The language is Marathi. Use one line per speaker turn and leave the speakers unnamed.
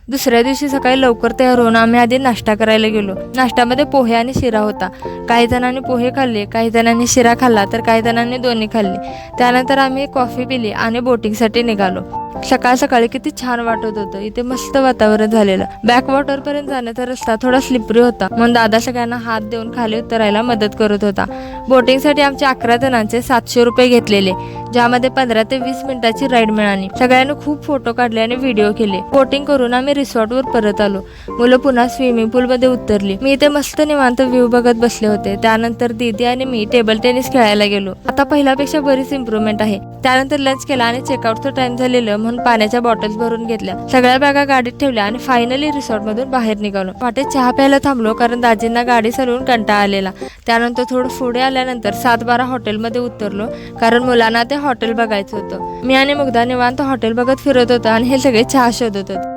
दुसऱ्या दिवशी सकाळी लवकर तयार होऊन आम्ही आधी नाश्ता करायला गेलो. नाश्त्यामध्ये पोहे आणि शिरा होता. काही जणांनी पोहे खाल्ले, काही जणांनी शिरा खाल्ला, तर काही जणांनी दोन्ही खाल्ले. त्यानंतर आम्ही कॉफी पिली आणि बोटिंगसाठी निघालो. सकाळ सकाळी किती छान वाटत होतं. इथे मस्त वातावरण झालेलं. बॅकवॉटर पर्यंत जाण्याचा रस्ता थोडा स्लिपरी होता, म्हणून दादा सगळ्यांना हात देऊन खाली उतरायला मदत करत होता. बोटिंगसाठी आमचे 11 जणांचे 700 रुपये घेतलेले, ज्यामध्ये 15 ते 20 मिनिटाची राईड मिळाली. सगळ्यांनी खूप फोटो काढले आणि व्हिडिओ केले. बोटिंग करून आम्ही रिसॉर्टवर परत आलो. मुलं पुन्हा स्विमिंग पूल मध्ये उतरली. मी इथे मस्त निवांत व्ह्यू बघत बसले होते. त्यानंतर दीदी आणि मी टेबल टेनिस खेळायला गेलो. आता पहिल्यापेक्षा बरीच इम्प्रूव्हमेंट आहे. त्यानंतर लंच केला आणि चेकआउटचा टाइम झालेलं म्हणून पाण्याच्या बॉटल्स भरून घेतल्या. सगळ्या बॅगा गाडीत ठेवल्या आणि फायनली रिसॉर्ट मधून बाहेर निघालो. वाटेत चहा प्यायला थांबलो, कारण दाजींना गाडी चालवून कंटाळा आलेला. त्यानंतर थोडं पुढे आल्यानंतर 7-12 हॉटेलमध्ये उतरलो, कारण मुलांना ते हॉटेल बघायचं होतं. मी आणि मुग्धा निवांत हॉटेल बघत फिरत होतो आणि हे सगळे चहा शोधत होते.